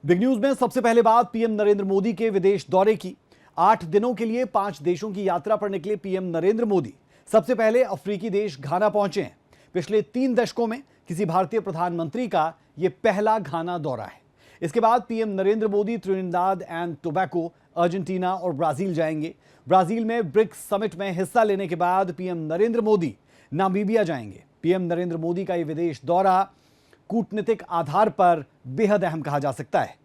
Big news में सबसे पहले बात पीएम नरेंद्र मोदी के विदेश दौरे की। 8 दिनों के लिए 5 देशों की यात्रा पर निकले पीएम नरेंद्र मोदी सबसे पहले अफ्रीकी देश घाना पहुंचे हैं। पिछले 3 दशकों में किसी भारतीय प्रधानमंत्री का यह पहला घाना दौरा है। इसके बाद PM Narendra Modi Trinidad and Tobago, Argentina और ब्राजील जाएंगे। ब्राजील में ब्रिक्स समिट में हिस्सा लेने के बाद पीएम नरेंद्र मोदी नामीबिया जाएंगे। पीएम नरेंद्र मोदी का यह विदेश दौरा कूटनीतिक आधार पर बेहद अहम कहा जा सकता है।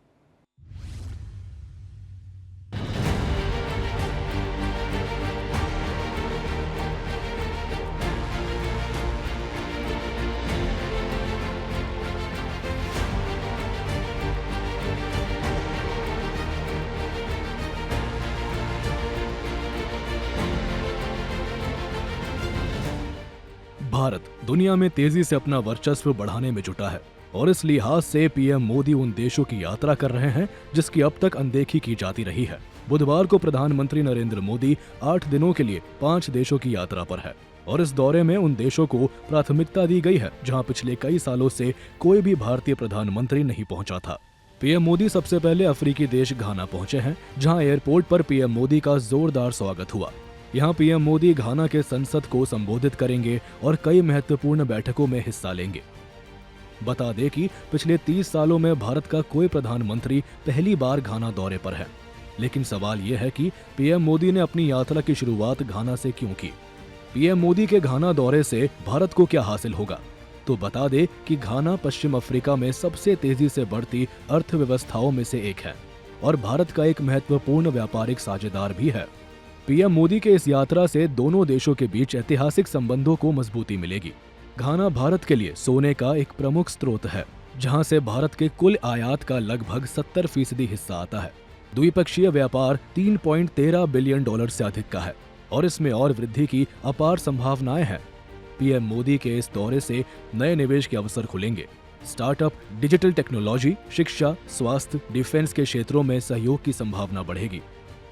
भारत दुनिया में तेजी से अपना वर्चस्व बढ़ाने में जुटा है और इस लिहाज से पीएम मोदी उन देशों की यात्रा कर रहे हैं जिसकी अब तक अनदेखी की जाती रही है। बुधवार को प्रधानमंत्री नरेंद्र मोदी 8 दिनों के लिए 5 देशों की यात्रा पर है और इस दौरे में उन देशों को प्राथमिकता दी गई है जहां पिछले कई सालों से कोई भी भारतीय प्रधानमंत्री नहीं पहुंचा था। पीएम मोदी सबसे पहले अफ्रीकी देश घाना पहुंचे हैं, जहां एयरपोर्ट पर पीएम मोदी का जोरदार स्वागत हुआ। यहाँ पीएम मोदी घाना के संसद को संबोधित करेंगे और कई महत्वपूर्ण बैठकों में हिस्सा लेंगे। बता दें कि पिछले 30 सालों में भारत का कोई प्रधानमंत्री पहली बार घाना दौरे पर है, लेकिन सवाल यह है कि पीएम मोदी ने अपनी यात्रा की शुरुआत घाना से क्यों की। पीएम मोदी के घाना दौरे से भारत को क्या हासिल होगा, तो बता दें कि घाना पश्चिम अफ्रीका में सबसे तेजी से बढ़ती अर्थव्यवस्थाओं में से एक है और भारत का एक महत्वपूर्ण व्यापारिक साझेदार भी है। पीएम मोदी के इस यात्रा से दोनों देशों के बीच ऐतिहासिक संबंधों को मजबूती मिलेगी। घाना भारत के लिए सोने का एक प्रमुख स्रोत है, जहां से भारत के कुल आयात का लगभग 70% हिस्सा आता है। द्विपक्षीय व्यापार $3.13 बिलियन से अधिक का है और इसमें और वृद्धि की अपार संभावनाएं हैं। पीएम मोदी के इस दौरे से नए निवेश के अवसर खुलेंगे। स्टार्टअप, डिजिटल टेक्नोलॉजी, शिक्षा, स्वास्थ्य, डिफेंस के क्षेत्रों में सहयोग की संभावना बढ़ेगी।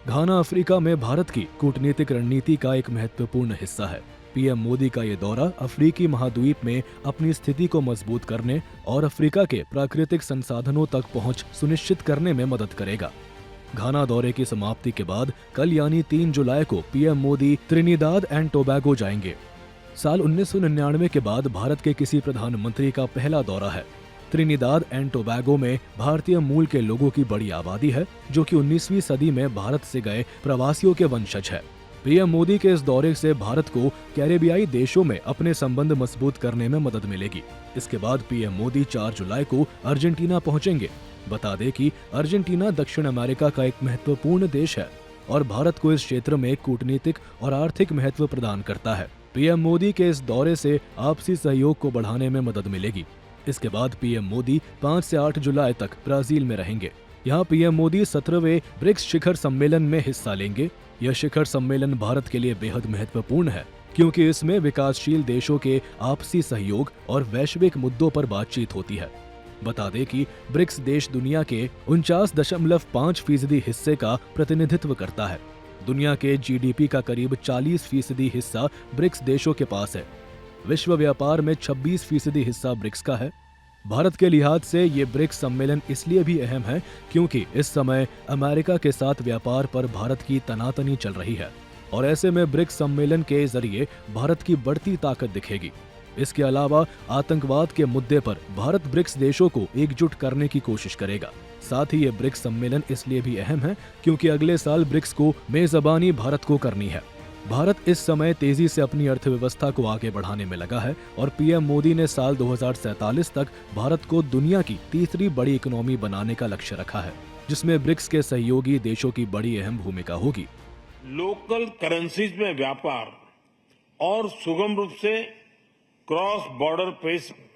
घाना अफ्रीका में भारत की कूटनीतिक रणनीति का एक महत्वपूर्ण हिस्सा है। पीएम मोदी का ये दौरा अफ्रीकी महाद्वीप में अपनी स्थिति को मजबूत करने और अफ्रीका के प्राकृतिक संसाधनों तक पहुंच सुनिश्चित करने में मदद करेगा। घाना दौरे की समाप्ति के बाद कल यानी 3 जुलाई को PM Modi Trinidad and Tobago जाएंगे। साल 1999 के बाद भारत के किसी प्रधानमंत्री का पहला दौरा है। त्रिनिदाद एंड टोबैगो में भारतीय मूल के लोगों की बड़ी आबादी है, जो कि 19वीं सदी में भारत से गए प्रवासियों के वंशज है। पीएम मोदी के इस दौरे से भारत को कैरेबियाई देशों में अपने संबंध मजबूत करने में मदद मिलेगी। इसके बाद पीएम मोदी 4 जुलाई को अर्जेंटीना पहुंचेंगे। बता दें कि अर्जेंटीना दक्षिण अमेरिका का एक महत्वपूर्ण देश है और भारत को इस क्षेत्र में कूटनीतिक और आर्थिक महत्व प्रदान करता है। पीएम मोदी के इस दौरे से आपसी सहयोग को बढ़ाने में मदद मिलेगी। इसके बाद पीएम मोदी 5 से 8 जुलाई तक ब्राजील में रहेंगे। यहाँ पीएम मोदी 17वें ब्रिक्स शिखर सम्मेलन में हिस्सा लेंगे। यह शिखर सम्मेलन भारत के लिए बेहद महत्वपूर्ण है, क्योंकि इसमें विकासशील देशों के आपसी सहयोग और वैश्विक मुद्दों पर बातचीत होती है। बता दें कि ब्रिक्स देश दुनिया के 49.5% हिस्से का प्रतिनिधित्व करता है। दुनिया के जीडीपी का करीब 40% हिस्सा ब्रिक्स देशों के पास है। विश्व व्यापार में 26% हिस्सा ब्रिक्स का है। भारत के लिहाज से ये ब्रिक्स सम्मेलन इसलिए भी अहम है क्योंकि इस समय अमेरिका के साथ व्यापार पर भारत की तनातनी चल रही है और ऐसे में ब्रिक्स सम्मेलन के जरिए भारत की बढ़ती ताकत दिखेगी। इसके अलावा आतंकवाद के मुद्दे पर भारत ब्रिक्स देशों को एकजुट करने की कोशिश करेगा। साथ ही ये ब्रिक्स सम्मेलन इसलिए भी अहम है क्योंकि अगले साल ब्रिक्स को मेजबानी भारत को करनी है। भारत इस समय तेजी से अपनी अर्थव्यवस्था को आगे बढ़ाने में लगा है और पीएम मोदी ने साल 2047 तक भारत को दुनिया की तीसरी बड़ी इकोनॉमी बनाने का लक्ष्य रखा है, जिसमें ब्रिक्स के सहयोगी देशों की बड़ी अहम भूमिका होगी। लोकल करेंसीज में व्यापार और सुगम रूप से क्रॉस बॉर्डर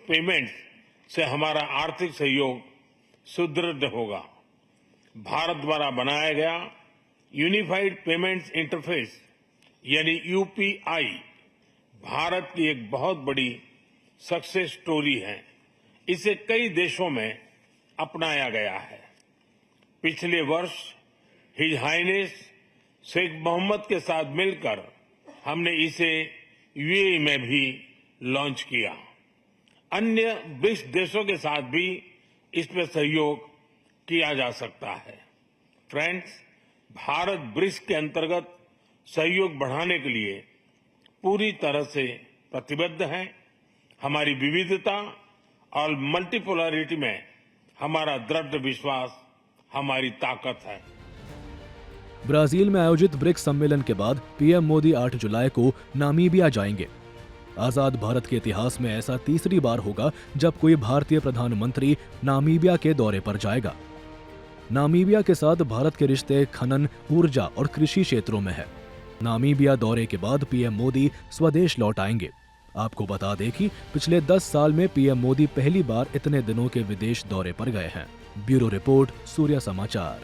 पेमेंट से हमारा आर्थिक सहयोग सुदृढ़ होगा। भारत द्वारा बनाया गया यूनिफाइड पेमेंट्स इंटरफेस यानी यूपीआई भारत की एक बहुत बड़ी सक्सेस स्टोरी है। इसे कई देशों में अपनाया गया है। पिछले वर्ष हिज हाइनेस शेख मोहम्मद के साथ मिलकर हमने इसे यूएई में भी लॉन्च किया। अन्य ब्रिक्स देशों के साथ भी इसमें सहयोग किया जा सकता है। फ्रेंड्स, भारत ब्रिक्स के अंतर्गत सहयोग बढ़ाने के लिए पूरी तरह से प्रतिबद्ध है। हमारी विविधता और मल्टीपोलरिटी में हमारा दृढ़ विश्वास हमारी ताकत है। ब्राजील में आयोजित ब्रिक्स सम्मेलन के बाद पीएम मोदी 8 जुलाई को नामीबिया जाएंगे। आजाद भारत के इतिहास में ऐसा तीसरी बार होगा जब कोई भारतीय प्रधानमंत्री नामीबिया के दौरे पर जाएगा। नामीबिया के साथ भारत के रिश्ते खनन, ऊर्जा और कृषि क्षेत्रों में है। नामीबिया दौरे के बाद पीएम मोदी स्वदेश लौट आएंगे। आपको बता दें कि पिछले 10 साल में पीएम मोदी पहली बार इतने दिनों के विदेश दौरे पर गए हैं। ब्यूरो रिपोर्ट, सूर्य समाचार।